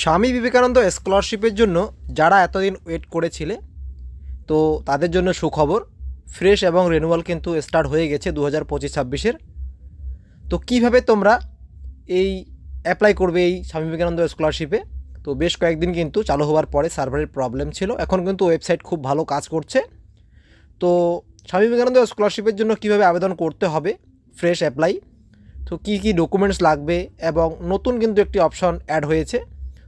স্বামী বিবেকানন্দ স্কলারশিপের জন্য যারা এতদিন ওয়েট করেছিলে তো তাদের জন্য সুখবর, ফ্রেশ এবং রিনিউয়াল কিন্তু স্টার্ট হয়ে গেছে 2025-26-এর। তো কিভাবে তোমরা এই অ্যাপ্লাই করবে এই স্বামী বিবেকানন্দ স্কলারশিপে? তো বেশ কয়েকদিন কিন্তু চালু হওয়ার পরে সার্ভারের প্রবলেম ছিল, এখন কিন্তু ওয়েবসাইট খুব ভালো কাজ করছে। তো স্বামী বিবেকানন্দ স্কলারশিপের জন্য কিভাবে আবেদন করতে হবে, ফ্রেশ অ্যাপ্লাই, তো কী কী ডকুমেন্টস লাগবে এবং নতুন কিন্তু একটি অপশন অ্যাড হয়েছে,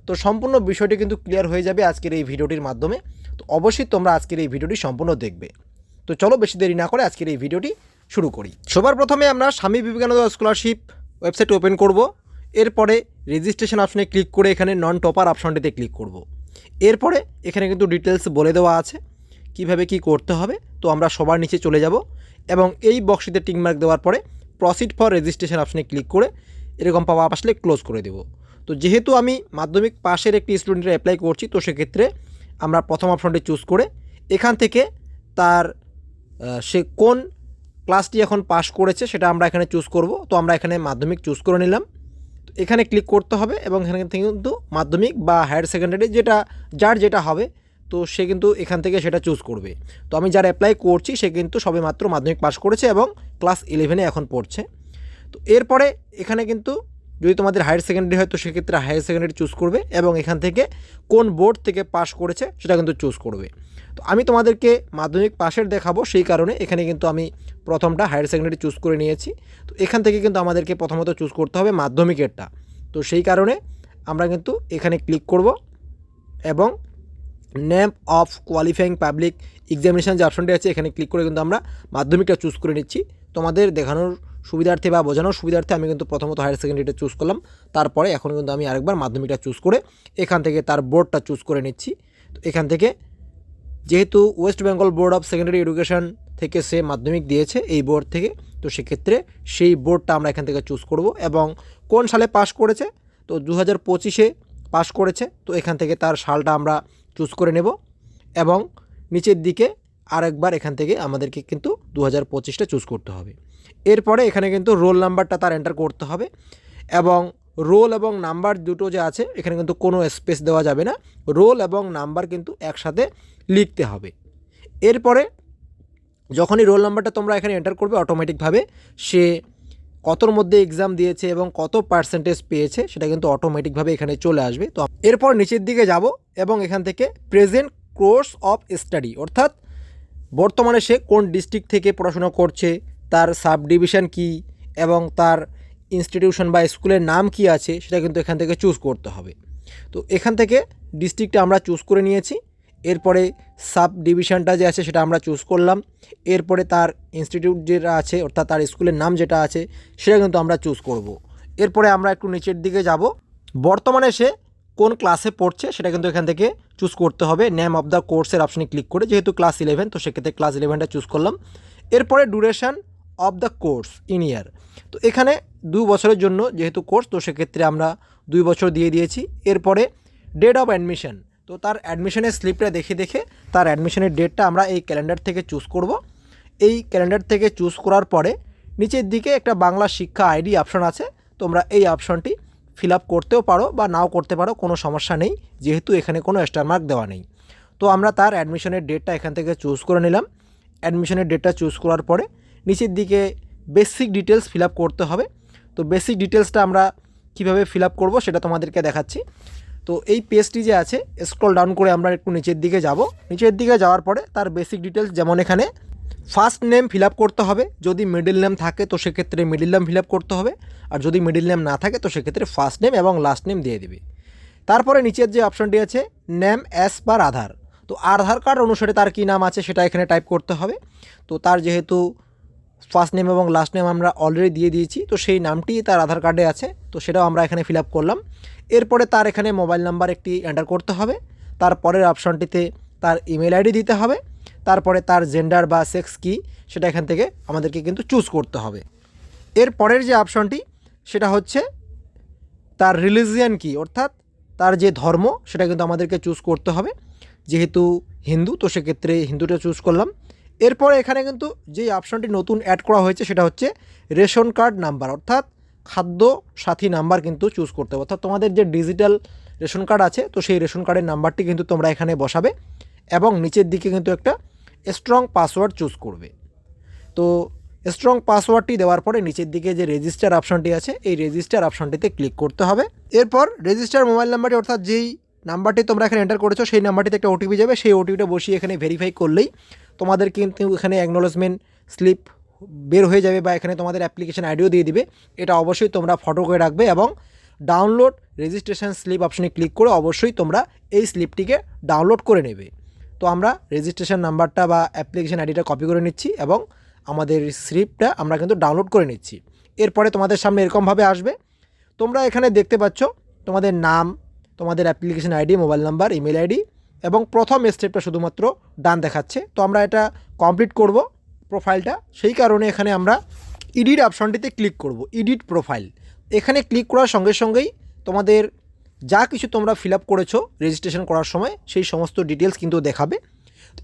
তো সম্পূর্ণ বিষয়টি কিন্তু ক্লিয়ার হয়ে যাবে আজকের এই ভিডিওটির মাধ্যমে। তো অবশ্যই তোমরা আজকের এই ভিডিওটি সম্পূর্ণ দেখবে। তো চলো বেশি দেরি না করে আজকের এই ভিডিওটি শুরু করি। সবার প্রথমে আমরা Swami Vivekananda scholarship website open করব। এরপরে রেজিস্ট্রেশন অপশনে ক্লিক করে এখানে নন টপার অপশনটিতে ক্লিক করব। এরপরে এখানে কিন্তু ডিটেলস বলে দেওয়া আছে কিভাবে কি করতে হবে। তো আমরা সবার নিচে চলে যাব এবং এই বক্সটিতে টিকমার্ক দেওয়ার পরে প্রসিড ফর রেজিস্ট্রেশন অপশনে ক্লিক করে এরকম পাওয়া আসলে ক্লোজ করে দেব। তো যেহেতু আমি মাধ্যমিক পাশের একটি স্টুডেন্টের অ্যাপ্লাই করছি, তো সেক্ষেত্রে আমরা প্রথম অপশনটি চুজ করে এখান থেকে তার সে কোন ক্লাসটি এখন পাস করেছে সেটা আমরা এখানে চুজ করব। তো আমরা এখানে মাধ্যমিক চুজ করে নিলাম। তো এখানে ক্লিক করতে হবে এবং এখানে থেকে কিন্তু মাধ্যমিক বা হায়ার সেকেন্ডারি যার যেটা হবে তো সে কিন্তু এখান থেকে সেটা চুজ করবে। তো আমি যারা অ্যাপ্লাই করছি সে কিন্তু সবেমাত্র মাধ্যমিক পাস করেছে এবং ক্লাস 11-এ এখন পড়ছে। তো এরপরে এখানে কিন্তু যদি তোমাদের হায়ার সেকেন্ডারি হয় তো সেক্ষেত্রে হায়ার সেকেন্ডারি চুজ করবে এবং এখান থেকে কোন বোর্ড থেকে পাস করেছে সেটা কিন্তু চুজ করবে। তো আমি তোমাদেরকে মাধ্যমিক পাশের দেখাবো, সেই কারণে এখানে কিন্তু আমি প্রথমটা হায়ার সেকেন্ডারি চুজ করে নিয়েছি। তো এখান থেকে কিন্তু আমাদেরকে প্রথমত চুজ করতে হবে মাধ্যমিকেরটা। তো সেই কারণে আমরা কিন্তু এখানে ক্লিক করব এবং name of qualifying public examination যে অপশনটি আছে এখানে ক্লিক করে কিন্তু আমরা মাধ্যমিকটা চুজ করে নিচ্ছি। তোমাদের দেখানোর সুবিধার্থে বা বোঝানোর সুবিধার্থে আমি কিন্তু প্রথমত হায়ার সেকেন্ডারিটা চুজ করলাম, তারপরে এখন কিন্তু আমি আরেকবার মাধ্যমিকটা চুজ করে এখান থেকে তার বোর্ডটা চুজ করে নিচ্ছি। তো এখান থেকে যেহেতু West Bengal board of secondary education থেকে সে মাধ্যমিক দিয়েছে এই বোর্ড থেকে, তো সেক্ষেত্রে সেই বোর্ডটা আমরা এখান থেকে চুজ করব এবং কোন সালে পাস করেছে, তো 2025-এ পাস করেছে। তো এখান থেকে তার সালটা আমরা চুজ করে নেব এবং নিচের দিকে আরেকবার এখান থেকে আমাদেরকে কিন্তু 2025টা চুজ করতে হবে। এরপরে এখানে কিন্তু রোল নাম্বারটা তার এন্টার করতে হবে এবং রোল এবং নাম্বার দুটো যে আছে এখানে কিন্তু কোনো স্পেস দেওয়া যাবে না, রোল এবং নাম্বার কিন্তু একসাথে লিখতে হবে। এরপরে যখনই রোল নাম্বারটা তোমরা এখানে এন্টার করবে অটোমেটিকভাবে সে কতর মধ্যে এক্সাম দিয়েছে এবং কত পার্সেন্টেজ পেয়েছে সেটা কিন্তু অটোমেটিকভাবে এখানে চলে আসবে। তো এরপর নিচের দিকে যাব এবং এখান থেকে প্রেজেন্ট কোর্স অফ স্টাডি, অর্থাৎ বর্তমানে সে কোন ডিস্ট্রিক্ট থেকে পড়াশোনা করছে, তার সাব ডিভিশন কী এবং তার ইনস্টিটিউশন বা স্কুলের নাম কি আছে সেটা কিন্তু এখান থেকে চুজ করতে হবে। তো এখান থেকে ডিস্ট্রিক্টটা আমরা চুজ করে নিয়েছি। এরপরে সাব ডিভিশনটা যে আছে সেটা আমরা চুজ করলাম। এরপরে তার ইনস্টিটিউট যেটা আছে অর্থাৎ তার স্কুলের নাম যেটা আছে সেটা কিন্তু আমরা চুজ করব। এরপরে আমরা একটু নিচের দিকে যাব, বর্তমানে সে কোন ক্লাসে পড়ছে সেটা কিন্তু এখান থেকে চুজ করতে হবে নেম অফ দ্য কোর্সের অপশনে ক্লিক করে, যেহেতু ক্লাস 11 তো সেক্ষেত্রে ক্লাস 11টা চুজ করলাম। এরপরে duration of the course in year, তো এখানে 2 বছরের জন্য যেহেতু কোর্স তো সেক্ষেত্রে আমরা 2 বছর দিয়ে দিয়েছি। এরপরে ডেট অফ অ্যাডমিশন, তো তার অ্যাডমিশনের স্লিপটা দেখে তার অ্যাডমিশনের ডেটটা আমরা এই ক্যালেন্ডার থেকে চুজ করব। এই ক্যালেন্ডার থেকে চুজ করার পরে নিচের দিকে একটা বাংলা শিক্ষা আইডি অপশন আছে, তোমরা এই অপশনটি ফিল আপ করতেও পারো বা নাও করতে পারো, কোনো সমস্যা নেই, যেহেতু এখানে কোনো স্টার মার্ক দেওয়া নেই। তো আমরা তার অ্যাডমিশনের ডেটটা এখান থেকে চুজ করে নিলাম। অ্যাডমিশনের ডেটটা চুজ করার পরে নিচের দিকে বেসিক ডিটেলস ফিল আপ করতে হবে। তো বেসিক ডিটেলসটা আমরা কিভাবে ফিল আপ করবো সেটা তোমাদেরকে দেখাচ্ছি। তো এই পেজটি যে আছে স্ক্রল ডাউন করে আমরা একটু নিচের দিকে যাব। নিচের দিকে যাওয়ার পরে তার বেসিক ডিটেলস, যেমন এখানে ফার্স্ট নেম ফিল আপ করতে হবে, যদি মিডল নেম থাকে তো সেক্ষেত্রে মিডল নেম ফিল আপ করতে হবে, আর যদি মিডল নেম না থাকে তো সেক্ষেত্রে ফার্স্ট নেম এবং লাস্ট নেম দিয়ে দেবে। তারপরে নিচের যে অপশনটি আছে নেম অ্যাজ পার আধার, তো আধার কার্ড অনুসারে তার কী নাম আছে সেটা এখানে টাইপ করতে হবে। তো তার যেহেতু ফার্স্ট নেম এবং লাস্ট নেম আমরা অলরেডি দিয়ে দিয়েছি, তো সেই নামটি তার আধার কার্ডে আছে, তো সেটাও আমরা এখানে ফিল আপ করলাম। এরপরে তার এখানে মোবাইল নাম্বার একটি এন্টার করতে হবে। তারপরের অপশনটিতে তার ইমেল আইডি দিতে হবে। তারপরে তার জেন্ডার বা সেক্স কী সেটা এখান থেকে আমাদেরকে কিন্তু চুজ করতে হবে। এর পরের যে অপশনটি সেটা হচ্ছে তার রিলিজিয়ান কী, অর্থাৎ তার যে ধর্ম সেটা কিন্তু আমাদেরকে চুজ করতে হবে, যেহেতু হিন্দু তো সেক্ষেত্রে হিন্দুটা চুজ করলাম। এরপরে এখানে কিন্তু যে অপশনটি নতুন অ্যাড করা হয়েছে সেটা হচ্ছে রেশন কার্ড নাম্বার, অর্থাৎ খাদ্য সাথী নাম্বার কিন্তু চুজ করতে হবে। অর্থাৎ তোমাদের যে ডিজিটাল রেশন কার্ড আছে, তো সেই রেশন কার্ডের নাম্বারটি কিন্তু তোমরা এখানে বসাবে এবং নিচের দিকে কিন্তু একটা স্ট্রং পাসওয়ার্ড চুজ করবে। তো স্ট্রং পাসওয়ার্ডটি দেওয়ার পরে নিচের দিকে যে রেজিস্টার অপশনটি আছে এই রেজিস্টার অপশনটিতে ক্লিক করতে হবে। এরপর রেজিস্টার মোবাইল নাম্বারটি অর্থাৎ যেই নাম্বারটি তোমরা এখানে এন্টার করেছো সেই নাম্বারটিতে একটা ওটিপি যাবে, সেই ওটিপিটা বসিয়ে এখানে ভেরিফাই করলেই তোমাদের কিন্তু এখানে অ্যাকনোলেজমেন্ট স্লিপ বের হয়ে যাবে বা এখানে তোমাদের অ্যাপ্লিকেশন আইডিও দিয়ে দিবে। এটা অবশ্যই তোমরা ফটো করে রাখবে এবং ডাউনলোড রেজিস্ট্রেশন স্লিপ অপশনে ক্লিক করে অবশ্যই তোমরা এই স্লিপটিকে ডাউনলোড করে নেবে। তো আমরা রেজিস্ট্রেশন নাম্বারটা বা অ্যাপ্লিকেশন আইডিটা কপি করে নিচ্ছি এবং আমাদের স্লিপটা আমরা কিন্তু ডাউনলোড করে নিচ্ছি। এরপরে তোমাদের সামনে এরকমভাবে আসবে, তোমরা এখানে দেখতে পাচ্ছ তোমাদের নাম, তোমাদের application ID, mobile number, email ID এবং প্রথম স্টেপটা শুধুমাত্র ডান দেখাচ্ছে। তো আমরা এটা কমপ্লিট করব প্রোফাইলটা, সেই কারণে এখানে আমরা এডিট অপশনটিতে ক্লিক করব, এডিট প্রোফাইল। এখানে ক্লিক করার সঙ্গে সঙ্গেই তোমাদের যা কিছু তোমরা ফিল আপ করেছো রেজিস্ট্রেশন করার সময় সেই সমস্ত ডিটেলস কিন্তু দেখাবে।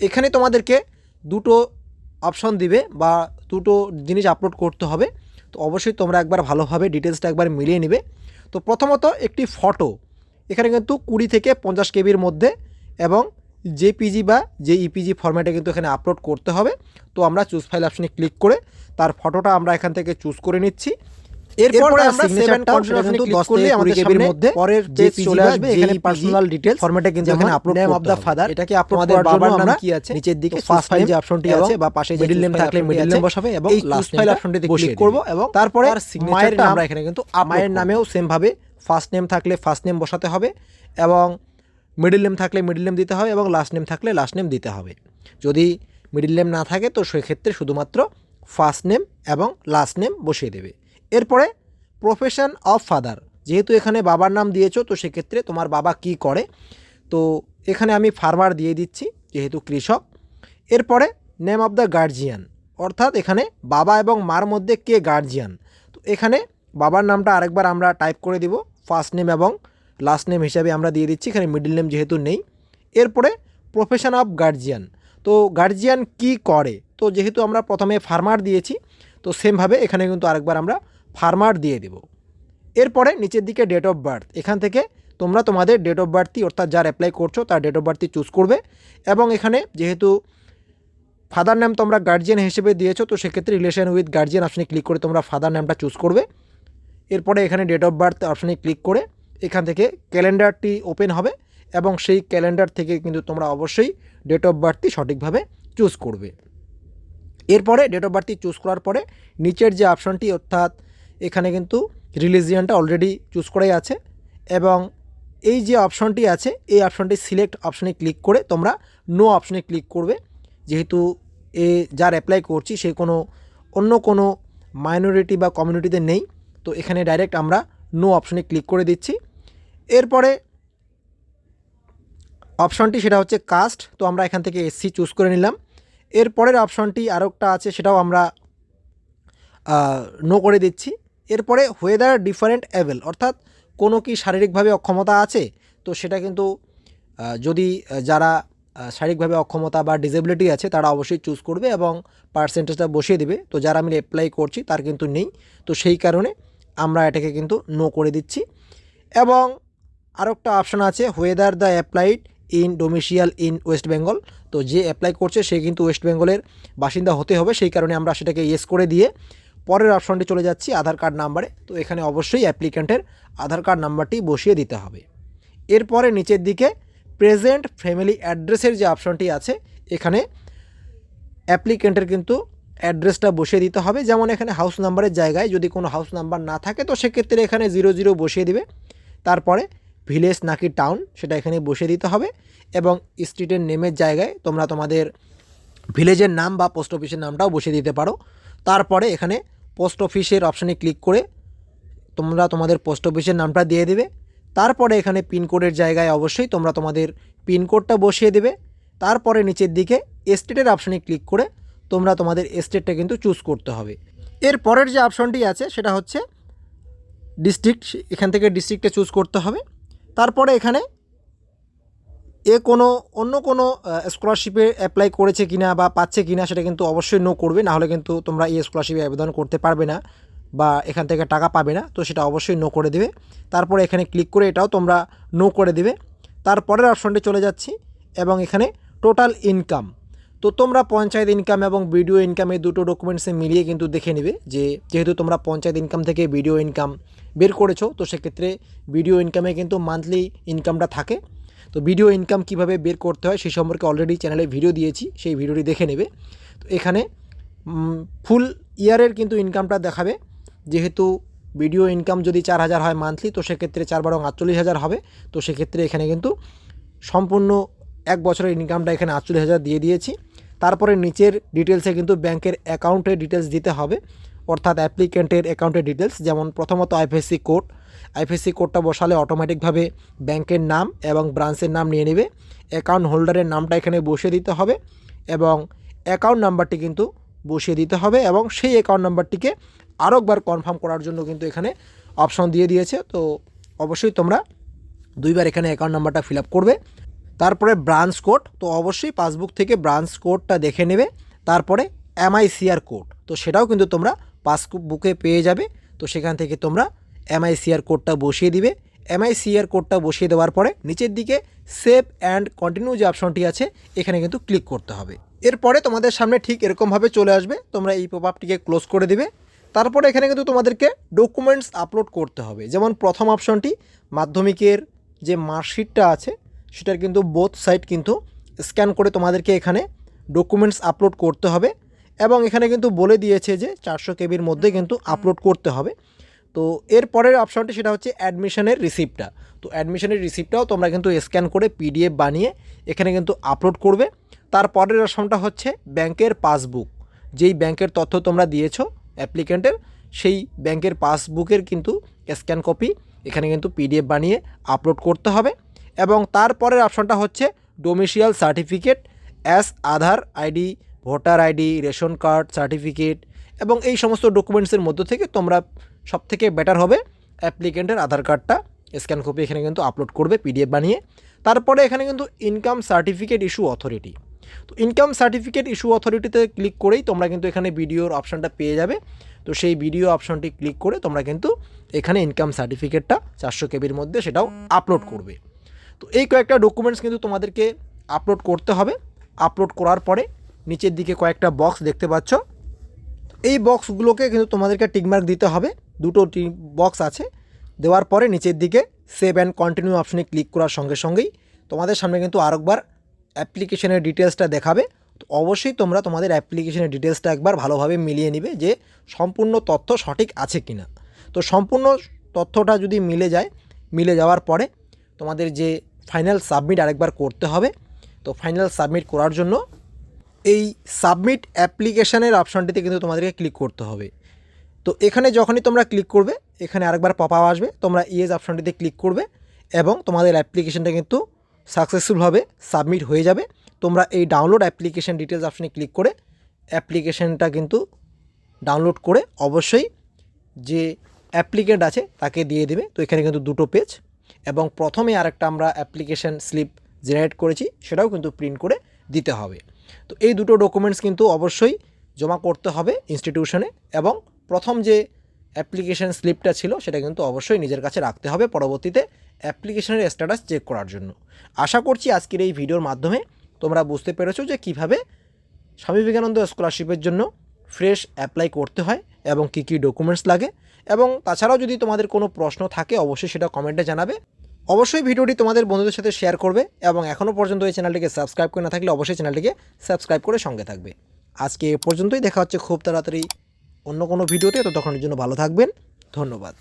এখানে তোমাদেরকে দুটো অপশন দিবে বা দুটো জিনিস আপলোড করতে হবে। তো অবশ্যই তোমরা একবার ভালোভাবে ডিটেলসটা একবার মিলিয়ে নেবে। তো প্রথমত একটি ফটো এখানে কিন্তু 20 থেকে 50 কেবির মধ্যে এবং জেপিজি বা জেইপিজি ফরম্যাটে কিন্তু এখানে আপলোড করতে হবে। তো আমরা চুজ ফাইল অপশনে ক্লিক করে তার ফটোটা আমরা এখান থেকে চুজ করে নিচ্ছি। এরপরে আমরা সিগনেচারটা কিন্তু 10 থেকে 20 কেবির মধ্যে পরের পেজ চলে আসবে। এখানে পার্সোনাল ডিটেইলস ফরম্যাটে কিন্তু এখানে upload name of the father এটাকে আপলোড করার জন্য আমরা কি আছে নিচের দিকে ফার্স্ট ফাইল যে অপশনটি আছে বা পাশে মিডল নেম থাকলে মিডল নেম বসাবে এবং লাস্ট ফাইল অপশনটিতে ক্লিক করব এবং তারপরে মায়ের নাম আমরা এখানে কিন্তু মায়ের নামেও সেম ভাবে ফার্স্ট নেম থাকলে ফার্স্ট নেম বসাতে হবে এবং মিডল নেম থাকলে মিডল নেম দিতে হবে এবং লাস্ট নেম থাকলে লাস্ট নেম দিতে হবে। যদি মিডল নেম না থাকে তো সেক্ষেত্রে শুধুমাত্র ফার্স্ট নেম এবং লাস্ট নেম বসিয়ে দেবে। এরপরে প্রফেশন অফ ফাদার, যেহেতু এখানে বাবার নাম দিয়েছো তো সেক্ষেত্রে তোমার বাবা কি করে, তো এখানে আমি ফার্মার দিয়ে দিচ্ছি যেহেতু কৃষক। এরপরে নেম অফ দ্য গার্জিয়ান, অর্থাৎ এখানে বাবা এবং মার মধ্যে কে গার্জিয়ান, তো এখানে বাবার নামটা আরেকবার আমরা টাইপ করে দিব, ফার্স্ট নেম এবং লাস্ট নেম হিসাবে আমরা দিয়ে দিচ্ছি, এখানে মিডল নেম যেহেতু নেই। এরপরে প্রফেশন অফ গার্জিয়ান, তো গার্জিয়ান কি করে, তো যেহেতু আমরা প্রথমে ফার্মার দিয়েছি তো সেমভাবে এখানে কিন্তু আরেকবার আমরা ফার্মার দিয়ে দেব। এরপরে নিচের দিকে ডেট অফ বার্থ, এখান থেকে তোমরা তোমাদের ডেট অফ বার্থটি অর্থাৎ যার অ্যাপ্লাই করছো তার ডেট অফ বার্থটি চুজ করবে এবং এখানে যেহেতু ফাদার নেম তোমরা গার্জিয়ান হিসেবে দিয়েছো তো সেক্ষেত্রে রিলেশন উইথ গার্জিয়ান অপশনে ক্লিক করে তোমরা ফাদার নেমটা চুজ করবে। এরপরে এখানে ডেট অফ বার্থ অপশনে ক্লিক করে এখান থেকে ক্যালেন্ডারটি ওপেন হবে এবং সেই ক্যালেন্ডার থেকে কিন্তু তোমরা অবশ্যই ডেট অফ বার্থটি সঠিকভাবে চুজ করবে। এরপরে ডেট অফ বার্থটি চুজ করার পরে নিচের যে অপশনটি অর্থাৎ এখানে কিন্তু রিলিজিয়ানটা অলরেডি চুজ করাই আছে এবং এই যে অপশনটি আছে এই অপশনটি সিলেক্ট অপশনে ক্লিক করে তোমরা নো অপশনে ক্লিক করবে। যেহেতু যার অ্যাপ্লাই করছি সে অন্য কোনো মাইনরিটি বা কমিউনিটিতে নেই, তো এখানে ডাইরেক্ট আমরা নো অপশনে ক্লিক করে দিচ্ছি। এরপরে অপশনটি সেটা হচ্ছে কাস্ট, তো আমরা এখান থেকে এসসি চুজ করে নিলাম। এরপরের অপশনটি আরও একটা আছে সেটাও আমরা নো করে দিচ্ছি। এরপরে ওয়েদার ডিফারেন্ট অ্যাবেল, অর্থাৎ কোনো কি শারীরিকভাবে অক্ষমতা আছে, তো সেটা কিন্তু যদি যারা শারীরিকভাবে অক্ষমতা বা ডিসেবিলিটি আছে তারা অবশ্যই চুজ করবে এবং পার্সেন্টেজটা বসিয়ে দেবে। তো যারা আমি অ্যাপ্লাই করছি তার কিন্তু নেই, তো সেই কারণে আমরা এটাকে কিন্তু নো করে দিচ্ছি। এবং আরও একটা অপশান আছে whether the applied in domicile in West Bengal, তো যে অ্যাপ্লাই করছে সে কিন্তু ওয়েস্ট বেঙ্গলের বাসিন্দা হতে হবে, সেই কারণে আমরা সেটাকে ইয়েস করে দিয়ে পরের অপশনটি চলে যাচ্ছি আধার কার্ড নাম্বারে। তো এখানে অবশ্যই অ্যাপ্লিক্যান্টের আধার কার্ড নাম্বারটি বসিয়ে দিতে হবে। এরপরে নিচের দিকে প্রেজেন্ট ফ্যামিলি অ্যাড্রেসের যে অপশনটি আছে এখানে অ্যাপ্লিক্যান্টের কিন্তু অ্যাড্রেসটা বসিয়ে দিতে হবে। যেমন এখানে হাউস নাম্বারের জায়গায় যদি কোনো হাউস নাম্বার না থাকে তো সেক্ষেত্রে এখানে 00 বসিয়ে দিবে। তারপরে ভিলেজ নাকি টাউন সেটা এখানে বসিয়ে দিতে হবে এবং স্ট্রিটের নেমের জায়গায় তোমরা তোমাদের ভিলেজের নাম বা পোস্ট অফিসের নামটাও বসিয়ে দিতে পারো। তারপরে এখানে পোস্ট অফিসের অপশানে ক্লিক করে তোমরা তোমাদের পোস্ট অফিসের নামটা দিয়ে দেবে। তারপরে এখানে পিনকোডের জায়গায় অবশ্যই তোমরা তোমাদের পিনকোডটা বসিয়ে দেবে। তারপরে নিচের দিকে স্টেটের অপশানে ক্লিক করে তোমরা তোমাদের স্টেটটা কিন্তু চুজ করতে হবে। এর পরের যে অপশনটি আছে সেটা হচ্ছে ডিস্ট্রিক্ট, এখান থেকে ডিস্ট্রিক্টে চুজ করতে হবে। তারপরে এখানে অন্য কোনো স্কলারশিপে অ্যাপ্লাই করেছে কিনা বা পাচ্ছে কিনা সেটা কিন্তু অবশ্যই নো করবে, নাহলে কিন্তু তোমরা এই স্কলারশিপে আবেদন করতে পারবে না। বা এখান থেকে টাকা পাবে না, তো সেটা অবশ্যই নো করে দেবে। তারপরে এখানে ক্লিক করে এটাও তোমরা নো করে দেবে। তারপরের অপশনটি চলে যাচ্ছি এবং এখানে টোটাল ইনকাম, তো তোমরা পঞ্চায়েত ইনকাম এবং ভিডিও ইনকাম এই দুটো ডকুমেন্টসে মিলিয়ে কিন্তু দেখে নেবে যে যেহেতু তোমরা পঞ্চায়েত ইনকাম থেকে ভিডিও ইনকাম বের করেছো, তো সেক্ষেত্রে ভিডিও ইনকামে কিন্তু মান্থলি ইনকামটা থাকে। তো ভিডিও ইনকাম কিভাবে বের করতে হয় সেই সম্পর্কে অলরেডি চ্যানেলে ভিডিও দিয়েছি, সেই ভিডিওটি দেখে নেবে। তো এখানে ফুল ইয়ারের কিন্তু ইনকামটা দেখাবে। যেহেতু ভিডিও ইনকাম যদি 4,000 হয় মান্থলি, তো সেক্ষেত্রে 4 বারং 48,000 হবে। তো সেক্ষেত্রে এখানে কিন্তু সম্পূর্ণ এক বছরের ইনকামটা এখানে 48,000 দিয়ে দিয়েছি। তারপরে নিচের ডিটেলসে কিন্তু ব্যাংকের অ্যাকাউন্টের ডিটেলস দিতে হবে, অর্থাৎ অ্যাপ্লিকেন্টের অ্যাকাউন্টের ডিটেলস। যেমন প্রথমত আইএফএসসি কোড, আইএফএসসি কোডটা বসালে অটোমেটিকভাবে ব্যাংকের নাম এবং ব্রাঞ্চের নাম নিয়ে নেবে। অ্যাকাউন্ট হোল্ডারের নামটা এখানে বসিয়ে দিতে হবে এবং অ্যাকাউন্ট নাম্বারটি কিন্তু বসিয়ে দিতে হবে এবং সেই অ্যাকাউন্ট নাম্বারটিকে আরও একবার কনফার্ম করার জন্য কিন্তু এখানে অপশন দিয়ে দিয়েছে। তো অবশ্যই তোমরা 2বার এখানে অ্যাকাউন্ট নাম্বারটা ফিল আপ করবে। তারপরে ব্রাঞ্চ কোড, তো অবশ্যই পাসবুক থেকে ব্রাঞ্চ কোডটা দেখে নেবে। তারপরে এমআইসিআর কোড, তো সেটাও কিন্তু তোমরা পাসবুকে পেয়ে যাবে। তো সেখান থেকে তোমরা এমআইসিআর কোডটা বসিয়ে দিবে। এমআইসিআর কোডটা বসিয়ে দেওয়ার পরে নিচের দিকে সেভ অ্যান্ড কন্টিনিউ যে অপশনটি আছে এখানে কিন্তু ক্লিক করতে হবে। এরপরে তোমাদের সামনে ঠিক এরকমভাবে চলে আসবে, তোমরা এই পপআপটিকে ক্লোজ করে দিবে। তারপরে এখানে কিন্তু তোমাদেরকে ডকুমেন্টস আপলোড করতে হবে। যেমন প্রথম অপশনটি মাধ্যমিকের যে মার্কশিটটা আছে সেটার কিন্তু বোথ সাইড কিন্তু স্ক্যান করে তোমাদেরকে এখানে ডকুমেন্টস আপলোড করতে হবে এবং এখানে কিন্তু বলে দিয়েছে যে 400 কেবির মধ্যে কিন্তু আপলোড করতে হবে। তো এর পরের অপশনটি সেটা হচ্ছে অ্যাডমিশনের রিসিপ্টটা। তো অ্যাডমিশনের রিসিপ্টটাও তোমরা কিন্তু স্ক্যান করে পিডিএফ বানিয়ে এখানে কিন্তু আপলোড করবে। তারপরের অপশনটা হচ্ছে ব্যাংকের পাসবুক, যেই ব্যাংকের তথ্য তোমরা দিয়েছো অ্যাপ্লিকেন্টের, সেই ব্যাংকের পাসবুকের কিন্তু স্ক্যান কপি এখানে কিন্তু পিডিএফ বানিয়ে আপলোড করতে হবে। এবং তারপরের অপশনটা হচ্ছে domicile certificate as Aadhaar ID, voter ID, ration card certificate এবং এই সমস্ত ডকুমেন্টসের মধ্য থেকে তোমরা সবথেকে বেটার হবে অ্যাপ্লিকেন্টের আধার কার্ডটা স্ক্যান কপি এখানে কিন্তু আপলোড করবে পিডিএফ বানিয়ে। তারপরে এখানে কিন্তু ইনকাম সার্টিফিকেট ইস্যু অথরিটি, তো ইনকাম সার্টিফিকেট ইস্যু অথরিটিতে ক্লিক করেই তোমরা কিন্তু এখানে ভিডিওর অপশানটা পেয়ে যাবে। তো সেই ভিডিও অপশনটি ক্লিক করে তোমরা কিন্তু এখানে ইনকাম সার্টিফিকেটটা 400 কেবির মধ্যে সেটাও আপলোড করবে। তো এই কয়েকটা ডকুমেন্টস কিন্তু তোমাদেরকে আপলোড করতে হবে। আপলোড করার পরে নিচের দিকে কয়েকটা বক্স দেখতে পাচ্ছ, এই বক্সগুলোকে কিন্তু তোমাদেরকে টিকমার্ক দিতে হবে। দুটো বক্স আছে, দেওয়ার পরে নিচের দিকে সেভ অ্যান্ড কন্টিনিউ অপশনে ক্লিক করার সঙ্গে সঙ্গেই তোমাদের সামনে কিন্তু আরেকবার অ্যাপ্লিকেশনের ডিটেলসটা দেখাবে। তো অবশ্যই তোমরা তোমাদের অ্যাপ্লিকেশনের ডিটেলসটা একবার ভালোভাবে মিলিয়ে নিবে যে সম্পূর্ণ তথ্য সঠিক আছে কি না। তো সম্পূর্ণ তথ্যটা যদি মিলে যাওয়ার পরে তোমাদের যে ফাইনাল সাবমিট আরেকবার করতে হবে। তো ফাইনাল সাবমিট করার জন্য এই সাবমিট অ্যাপ্লিকেশনের অপশানটিতে কিন্তু তোমাদেরকে ক্লিক করতে হবে। তো এখানে যখনই তোমরা ক্লিক করবে এখানে আরেকবার পপআপ আসবে, তোমরা ইয়েস অপশানটিতে ক্লিক করবে এবং তোমাদের অ্যাপ্লিকেশনটা কিন্তু সাকসেসফুলভাবে সাবমিট হয়ে যাবে। তোমরা এই ডাউনলোড অ্যাপ্লিকেশন ডিটেলস অপশানে ক্লিক করে অ্যাপ্লিকেশনটা কিন্তু ডাউনলোড করে অবশ্যই যে অ্যাপ্লিকেন্ট আছে তাকে দিয়ে দেবে। তো এখানে কিন্তু দুটো পেজ এবং প্রথমে আরেকটা আমরা অ্যাপ্লিকেশন স্লিপ জেনারেট করেছি সেটাও কিন্তু প্রিন্ট করে দিতে হবে। তো এই দুটো ডকুমেন্টস কিন্তু অবশ্যই জমা করতে হবে ইনস্টিটিউশনে এবং প্রথম যে অ্যাপ্লিকেশন স্লিপটা ছিল সেটা কিন্তু অবশ্যই নিজের কাছে রাখতে হবে পরবর্তীতে অ্যাপ্লিকেশনের স্ট্যাটাস চেক করার জন্য। আশা করছি আজকের এই ভিডিওর মাধ্যমে তোমরা বুঝতে পেরেছো যে কিভাবে স্বামী বিবেকানন্দ স্কলারশিপের জন্য ফ্রেশ অ্যাপ্লাই করতে হয় এবং কী কী ডকুমেন্টস লাগে। এবং তাছাড়াও যদি তোমাদের কোনো প্রশ্ন থাকে অবশ্যই সেটা কমেন্টে জানাবে। অবশ্যই ভিডিওটি তোমাদের বন্ধুদের সাথে শেয়ার করবে এবং এখনও পর্যন্ত এই চ্যানেলটিকে সাবস্ক্রাইব করে না থাকলে অবশ্যই চ্যানেলটিকে সাবস্ক্রাইব করে সঙ্গে থাকবে। আজকে এ পর্যন্তই, দেখা হচ্ছে খুব তাড়াতাড়ি অন্য কোনো ভিডিওতে। ততক্ষণের জন্য ভালো থাকবেন, ধন্যবাদ।